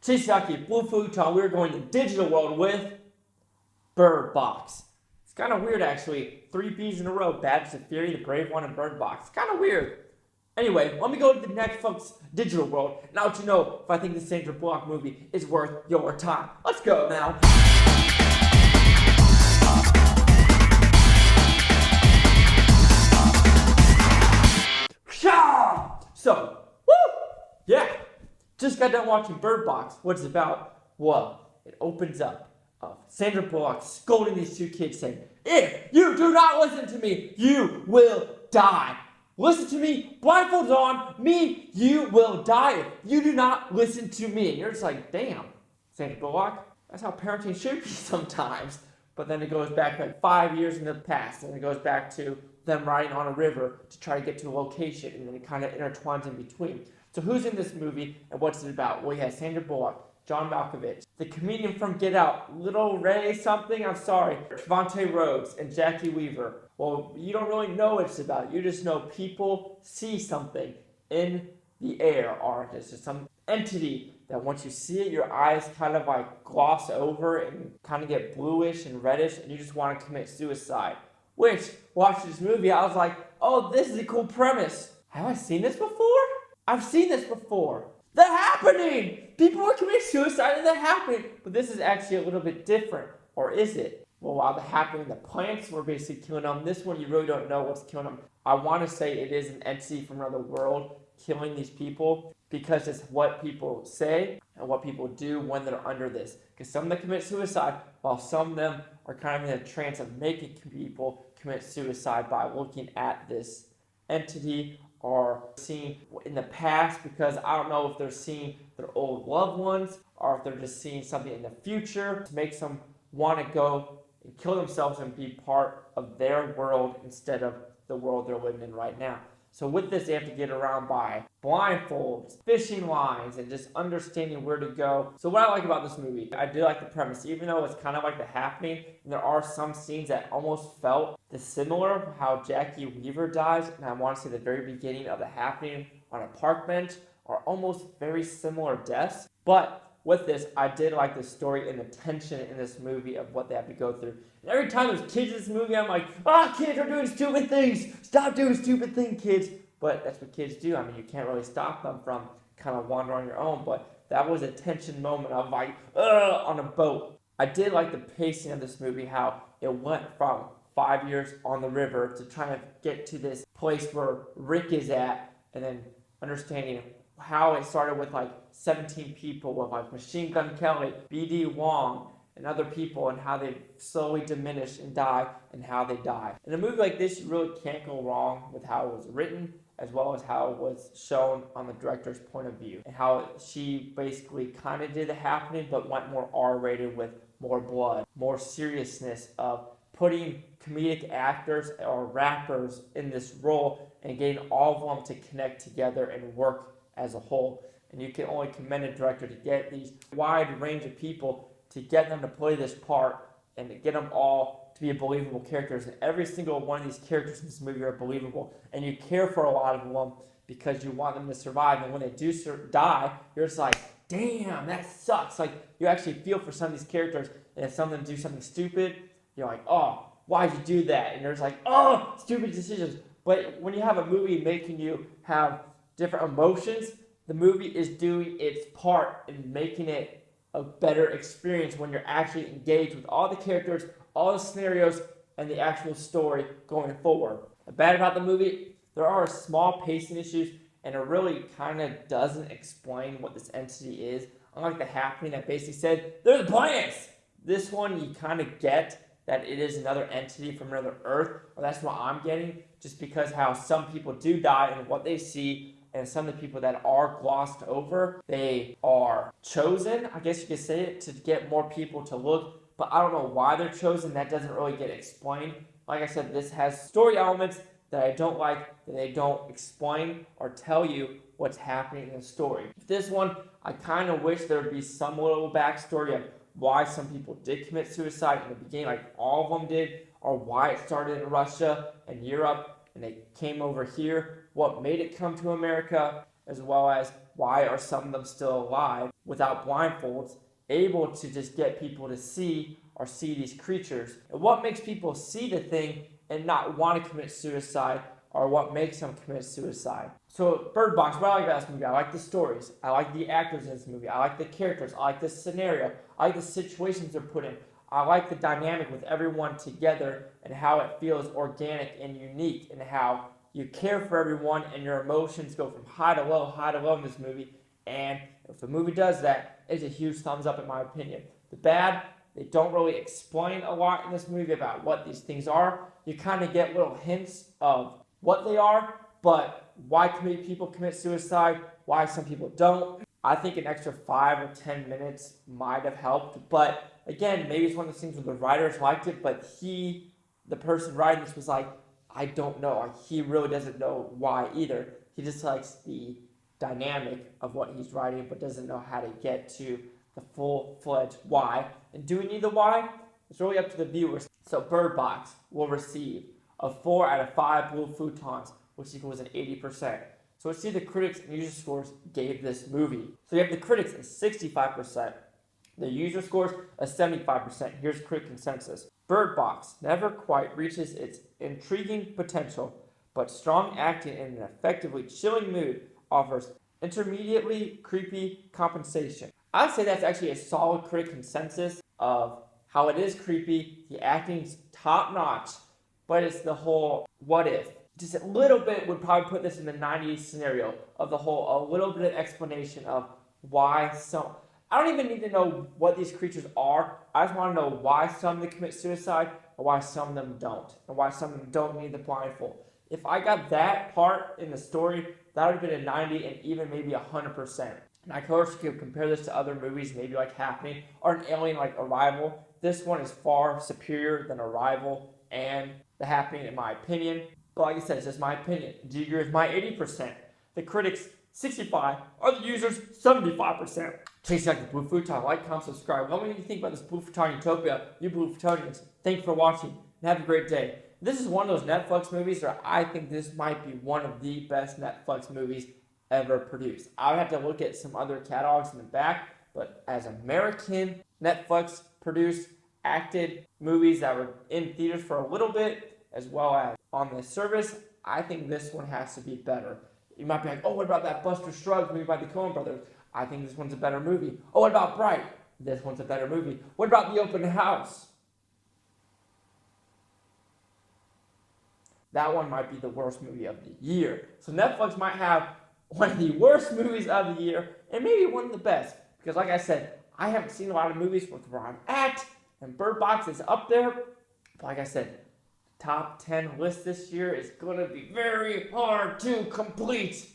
Chase Jacki, Blue FUton, we're going to digital world with Bird Box. It's kind of weird actually. 3 B's in a row, Badge, the Fury, the Brave One, and Bird Box. It's kind of weird. Anyway, let me go to the next folks digital world and I'll let you know if I think the Sandra Bullock movie is worth your time. Let's go now. So, woo! Yeah, just got done watching Bird Box. What's it about? Well, it opens up Sandra Bullock scolding these 2 kids saying, if you do not listen to me, you will die. Listen to me, blindfolds on, me, you will die if you do not listen to me. And you're just like, damn, Sandra Bullock, that's how parenting should be sometimes. But then it goes back like 5 years in the past, and it goes back to them riding on a river to try to get to a location, and then it kind of intertwines in between. So who's in this movie, and what's it about? Well, you have Sandra Bullock, John Malkovich, the comedian from Get Out, Little Ray something, I'm sorry, Trevante, Rhodes, and Jacki Weaver. Well, you don't really know what it's about. You just know people see something in the air, or it's just some entity that once you see it, your eyes kind of like gloss over and kind of get bluish and reddish, and you just want to commit suicide. Which, watching this movie, I was like, oh, this is a cool premise. Have I seen this before? I've seen this before. They're happening! People are committing suicide and they're happening. But this is actually a little bit different. Or is it? Well, while they're happening, the plants were basically killing them. This one, you really don't know what's killing them. I want to say it is an entity from another world killing these people because it's what people say and what people do when they're under this. Because some of them commit suicide, while some of them are kind of in a trance of making people commit suicide by looking at this entity or seeing in the past, because I don't know if they're seeing their old loved ones or if they're just seeing something in the future to make them want to go and kill themselves and be part of their world instead of the world they're living in right now. So with this, they have to get around by blindfolds, fishing lines, and just understanding where to go. So what I like about this movie, I do like the premise. Even though it's kind of like The Happening, and there are some scenes that almost felt similar, how Jacki Weaver dies, and I want to say the very beginning of The Happening on a park bench are almost very similar deaths. But with this, I did like the story and the tension in this movie of what they have to go through. And every time there's kids in this movie, I'm like, kids are doing stupid things. Stop doing stupid things, kids. But that's what kids do. I mean, you can't really stop them from kind of wandering on your own. But that was a tension moment of like, on a boat. I did like the pacing of this movie, how it went from 5 years on the river to trying to get to this place where Rick is at, and then understanding how it started with like 17 people with like Machine Gun Kelly, B.D. Wong, and other people, and how they slowly diminish and die, and how they die. In a movie like this, you really can't go wrong with how it was written, as well as how it was shown on the director's point of view, and how she basically kind of did The Happening, but went more R-rated with more blood, more seriousness of putting comedic actors or rappers in this role and getting all of them to connect together and work as a whole. And you can only commend a director to get these wide range of people to get them to play this part and to get them all to be believable characters. And every single one of these characters in this movie are believable, and you care for a lot of them because you want them to survive. And when they do die, you're just like, damn, that sucks. Like, you actually feel for some of these characters, and if some of them do something stupid, you're like, oh, why'd you do that? And you're just like, oh, stupid decisions. But when you have a movie making you have different emotions, the movie is doing its part in making it a better experience when you're actually engaged with all the characters, all the scenarios, and the actual story going forward. The bad about the movie, there are small pacing issues, and it really kind of doesn't explain what this entity is. Unlike The Happening that basically said, they're the plants! This one, you kind of get that it is another entity from another Earth, or that's what I'm getting, just because how some people do die and what they see, and some of the people that are glossed over, they are chosen, I guess you could say it, to get more people to look, but I don't know why they're chosen. That doesn't really get explained. Like I said, this has story elements that I don't like, that they don't explain or tell you what's happening in the story. This one, I kind of wish there would be some little backstory of why some people did commit suicide in the beginning, like all of them did, or why it started in Russia and Europe and they came over here, what made it come to America, as well as why are some of them still alive. without blindfolds, able to just get people to see these creatures. And what makes people see the thing and not want to commit suicide, or what makes them commit suicide. So Bird Box, what I like about this movie, I like the stories, I like the actors in this movie, I like the characters, I like the scenario, I like the situations they're put in, I like the dynamic with everyone together and how it feels organic and unique, and how you care for everyone and your emotions go from high to low in this movie. And if the movie does that, it's a huge thumbs up in my opinion. The bad, they don't really explain a lot in this movie about what these things are. You kind of get little hints of what they are, but why people commit suicide, why some people don't. I think an extra 5 or 10 minutes might have helped, but again, maybe it's one of those things where the writers liked it, but the person writing this was like, I don't know. Like, he really doesn't know why either. He just likes the dynamic of what he's writing, but doesn't know how to get to the full-fledged why. And do we need the why? It's really up to the viewers. So Bird Box will receive a 4 out of 5 blue futons, which equals an 80%. So let's see the critics and user scores gave this movie. So you have the critics at 65%. The user scores a 75%. Here's critic consensus. Bird Box never quite reaches its intriguing potential, but strong acting and an effectively chilling mood offers intermediately creepy compensation. I'd say that's actually a solid critic consensus of how it is creepy, the acting's top notch, but it's the whole what if. Just a little bit would probably put this in the 90s scenario of the whole, a little bit of explanation of why some. I don't even need to know what these creatures are. I just want to know why some of them commit suicide or why some of them don't, and why some of them don't need the blindfold. If I got that part in the story, that would have been a 90 and even maybe 100%. And I could compare this to other movies, maybe like Happening or an Alien like Arrival. This one is far superior than Arrival and The Happening in my opinion. But like I said, it's just my opinion. Do you agree with my 80%? The critics, 65, are the users, 75%. Chase like the Blue Futon, like, comment, subscribe. Let me know what you think about this Blue Futon utopia. You Blue Futonians, thank you for watching, and have a great day. This is one of those Netflix movies where I think this might be one of the best Netflix movies ever produced. I would have to look at some other catalogs in the back, but as American Netflix produced, acted movies that were in theaters for a little bit, as well as on the service, I think this one has to be better. You might be like, oh, what about that Buster Scruggs movie by the Coen brothers? I think this one's a better movie. Oh, what about Bright? This one's a better movie. What about The Open House? That one might be the worst movie of the year. So Netflix might have one of the worst movies of the year and maybe one of the best. Because like I said, I haven't seen a lot of movies with where I'm at, and Bird Box is up there. But like I said, top 10 list this year is going to be very hard to complete.